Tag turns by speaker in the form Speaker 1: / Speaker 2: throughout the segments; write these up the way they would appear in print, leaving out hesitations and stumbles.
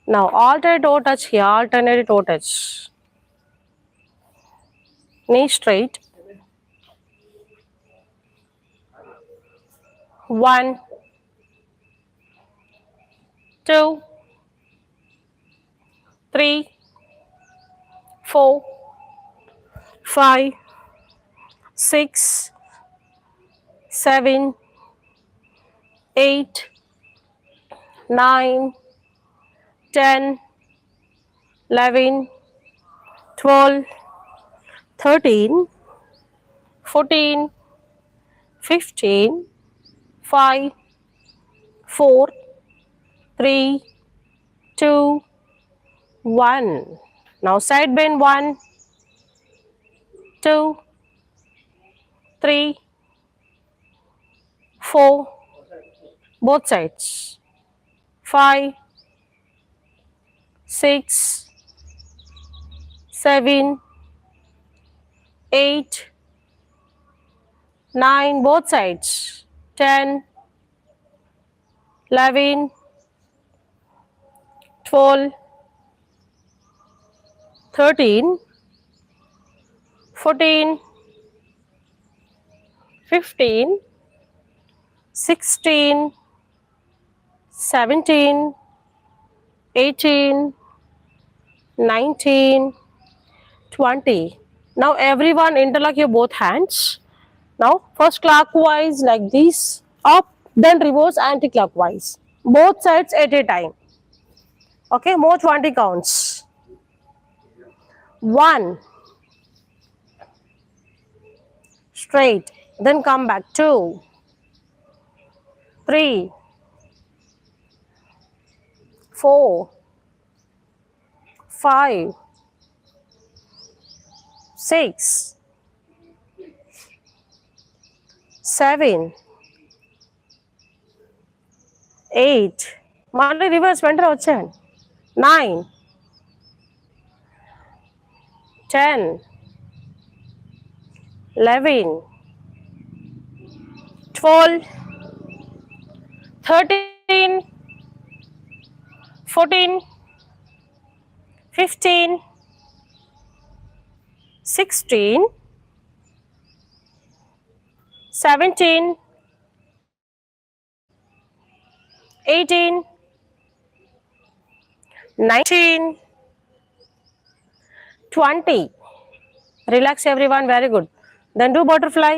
Speaker 1: Now alternate toe touch here, alternate toe touch. Knee straight. 1, 2, 3, 4, 5, 6, 7, 8, 9, 10, 11, 12, 13, 14, 15, 5, 4, 3, 2, 1. Now side bend 1, 2, 3, 4, both sides. 5, 6, 7, 8, 9, both sides. 10, 11, 12, 13, 14, 15, 16, 17, 18, 19, 20. Now everyone interlock your both hands. Now first clockwise like this, up, then reverse anti-clockwise. Both sides at a time. Okay, more 20 counts. 1, straight, then come back. 2, 3, 4, 5, 6, 7, 8, మళ్ళీ reverse వెంటనే వచ్చేయండి. 9, 10, 11, 12, 13, 14, 15, 16, 17, 18, 19, 20. Relax everyone, very good. Then do butterfly.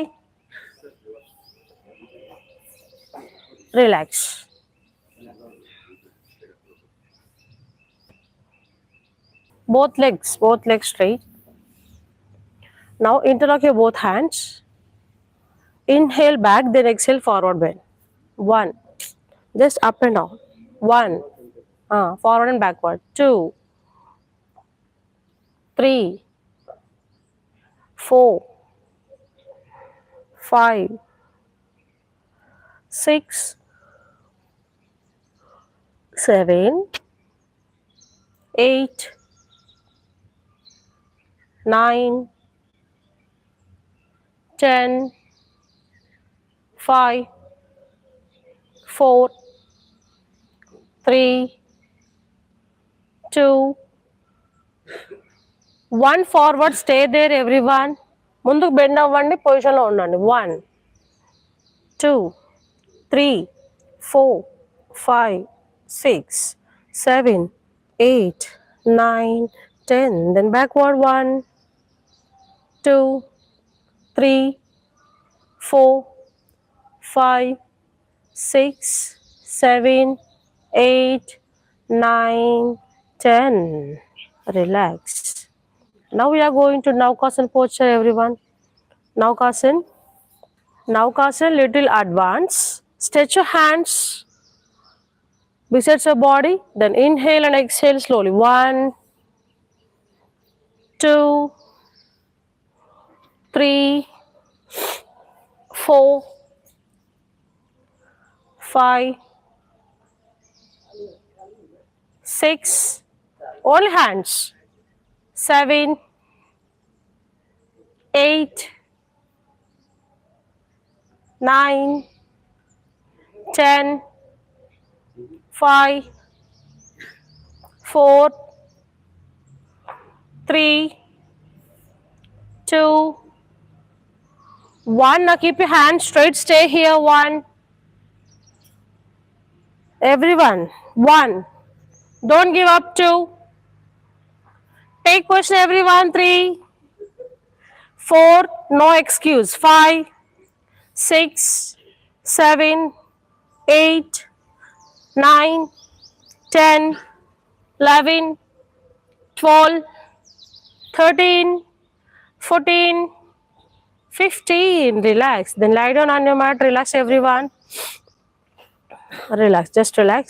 Speaker 1: Relax. Both legs straight. Now interlock your both hands. Inhale back, then exhale forward bend. 1, just up and down. 1, forward and backward. 2, 3, 4, 5, 6, 7, 8, 9, 10, 5, 4, 3, 2, 1. Forward, stay there everyone. ముందుకు bend అవ్వండి, పొజిషన్లో ఉండండి. 1, 2, 3, 4, 5, 6, 7, 8, 9, 10. Then backward. 1, 2, 3, 4, 5, 6, 7, 8, 9, 10. Relax. Now we are going to Marcatasan posture everyone. Marcatasan. Marcatasan little advance. Stretch your hands besides your body. Then inhale and exhale slowly. 1, 2, 3, 4, 5, 6. Only hands. 7, 8, 9, 10, 5, 4, 3, 2, 1. Now keep your hands straight. Stay here. 1. Everyone. 1. Don't give up. 2. Take question everyone. 3, 4. No excuse. 5, 6, 7, 8, 9, 10, 11, 12, 13, 14, 15. Relax. Then lie down on your mat. Relax everyone. Relax. Just relax.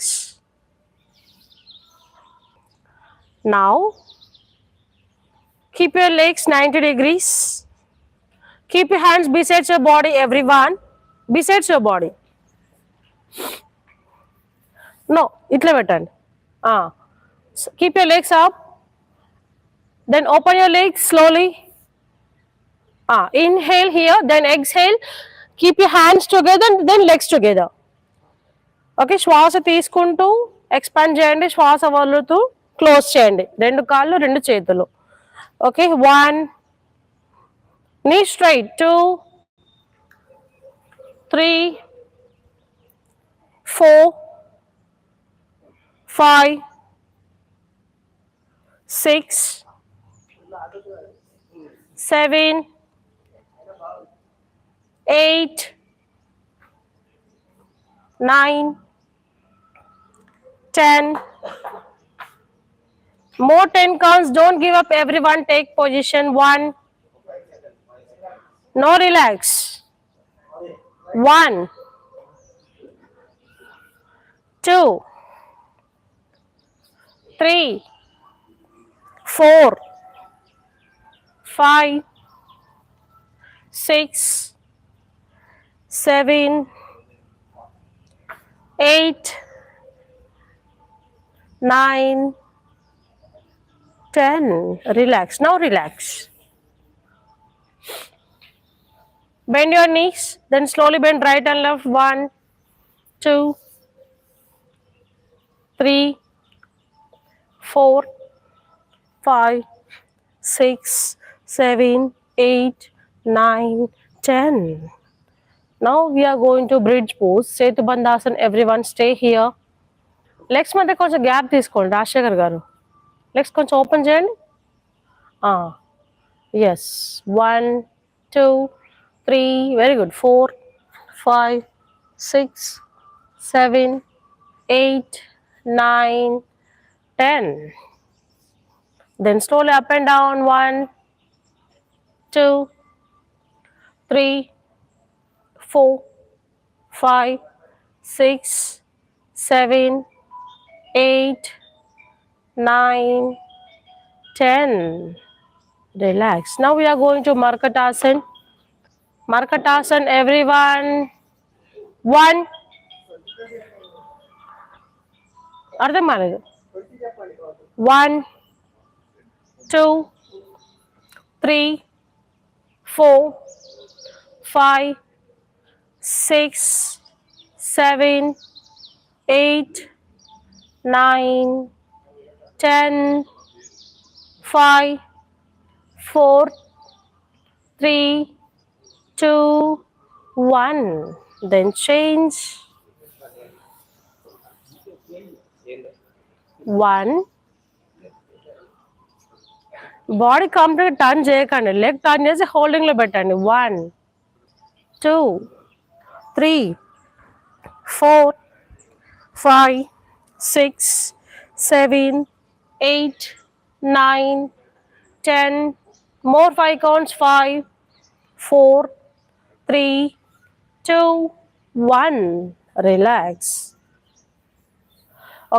Speaker 1: Now keep your legs 90 degrees. Keep your hands besides your body everyone. Besides your body. No. Itla పెట్టండి. Keep your legs up. Then open your legs slowly. Inhale here, then exhale. Keep your hands together, then legs together. Okay, శ్వాస తీసుకుంటూ expand చేయండి, శ్వాస వదులుతూ close చేయండి. 2 కాళ్ళు 2 చేతులు. Okay, 1, knee straight, 2, 3, 4, 5, 6, 7, 8, 9, 10. More 10 counts. Don't give up everyone. Take position. 1. No, relax. 1, 2, 3, 4, 5, 6, 7, 8, 9, 10. Relax. Now relax. Bend your knees. Then slowly bend right and left. 1, 2, 3, 4, 5, 6, 7, 8, 9, 10. Now we are going to bridge pose. Sandhyavandanam. Everyone stay here. Legs మధ్య కొంచెం gap తీసుకోండి రాజశేఖర్ గారు. Legs కొంచెం open చేయండి. Yes. 1, 2, 3. Very good. 4, 5, 6, 7, 8, 9, 10. Then slowly up and down. 1, 2, 3, 4, 5, 6, 7, 8, 9, 10. Relax. Now we are going to Marcatasan. Marcatasan, everyone. 1. అర్థం కాలేదు. 1, 2, 3, 4, 5, 6, 7, 8, 9, 10, 5, 4, 3, 2, 1. Then change. 1. Body complete turn చేయకండి, leg turn చేసి హోల్డింగ్లో పెట్టండి. 1, 2, 3, 4, 5, 6, 7, 8, 9, 10. More 5 counts. 5, 4, 3, 2, 1. Relax.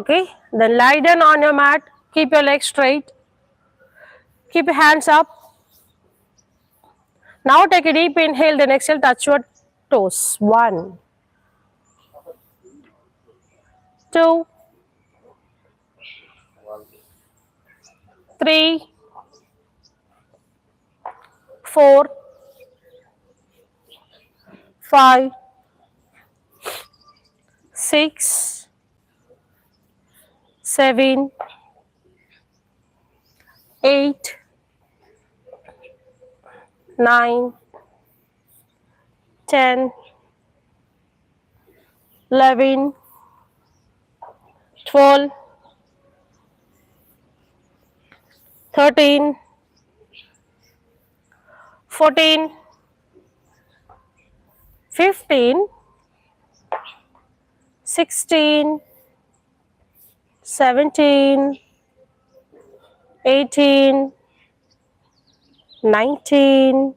Speaker 1: Okay, then lie down on your mat. Keep your legs straight. Keep your hands up. Now take a deep inhale, then exhale, touch your toes. 1, 2, 3, 4, 5, 6, 7, 8, 9, 10, 11, 12, 13, 14, 15, 16, 17, 18, 19,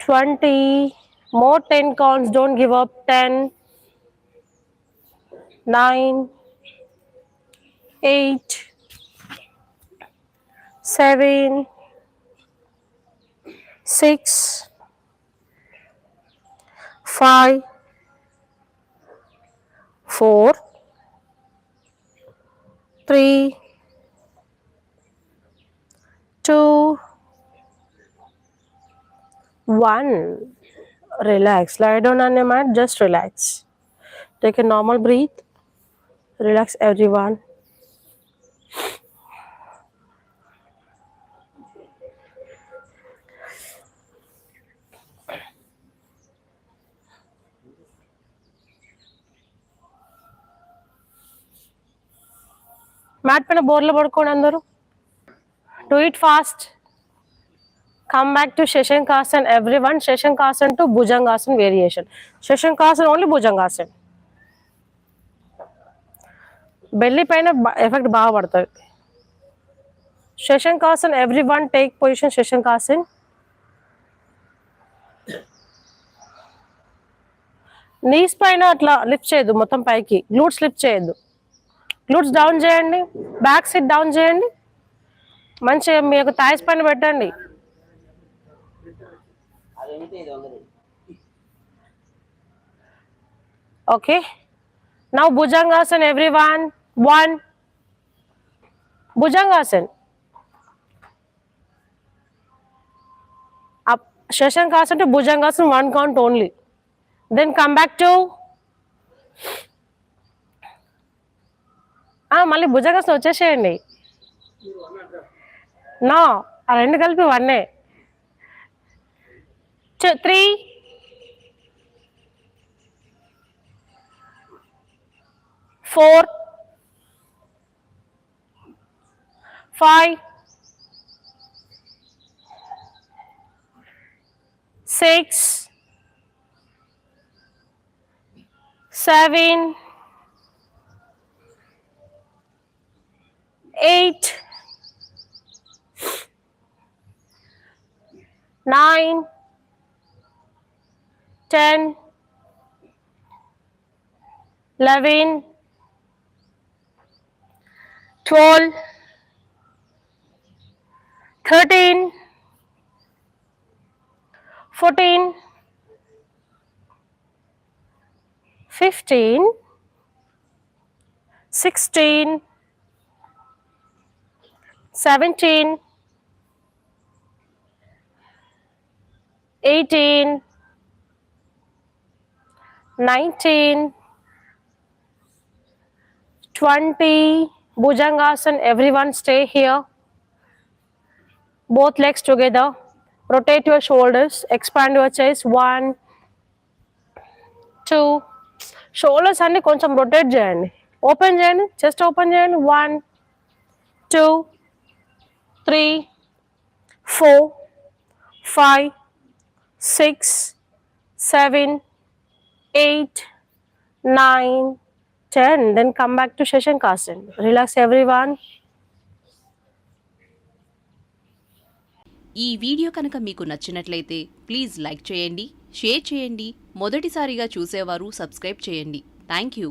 Speaker 1: 20, more 10 counts, don't give up. 10, 9, 8, 7, 6, 5, 4, 3, 2, 1. Relax. Lie down on your mat. Just relax. Take a normal breath. Relax, everyone. Mat పైన బోర్లో పడుకోండి అందరూ. Do it fast. Come back to Shashankasan, everyone. Shashankasan to Bhujangasana variation. Shashankasan only Bhujangasana. Belly పైన effect బాగా పడుతుంది. Shashankasan, everyone take position Shashankasan. Knees పైన అట్లా lift చేయొద్దు మొత్తం పైకి. గ్లూట్స్ లిఫ్ట్ చేయొద్దు. గ్లూట్స్ డౌన్ చేయండి. బ్యాక్ సిట్ డౌన్ చేయండి. మంచిగా మీ యొక్క థాయిస్ పైన పెట్టండి. Okay. Now Bhujangasana, everyone. 1. Bhujangasana. Up. Shashankasan to Bhujangasana, 1 count only. Then come back to మళ్ళీ భుజంగాసనం వచ్చేసేయండి. నో, ఆ రెండు కలిపి 1. 3, 4, 5, 6, 7, 8, 9, 10, 11, 12, 13, 14, 15, 16, 17, 18, 19, 20. Bhujangasana, everyone stay here. Both legs together. Rotate your shoulders. Expand your chest. 1, 2. Shoulders అన్ని కొంచెం rotate చేయండి. Open చేయండి. Chest open చేయండి. 1, 2, 3, 4, 5, 6, 7, 8, 9, 10. Then come back to Shashankasan. Relax, everyone.
Speaker 2: ఈ వీడియో కనుక మీకు నచ్చినట్లయితే ప్లీజ్ లైక్ చేయండి, షేర్ చేయండి. మొదటిసారిగా చూసేవారు సబ్స్క్రైబ్ చేయండి. Thank you.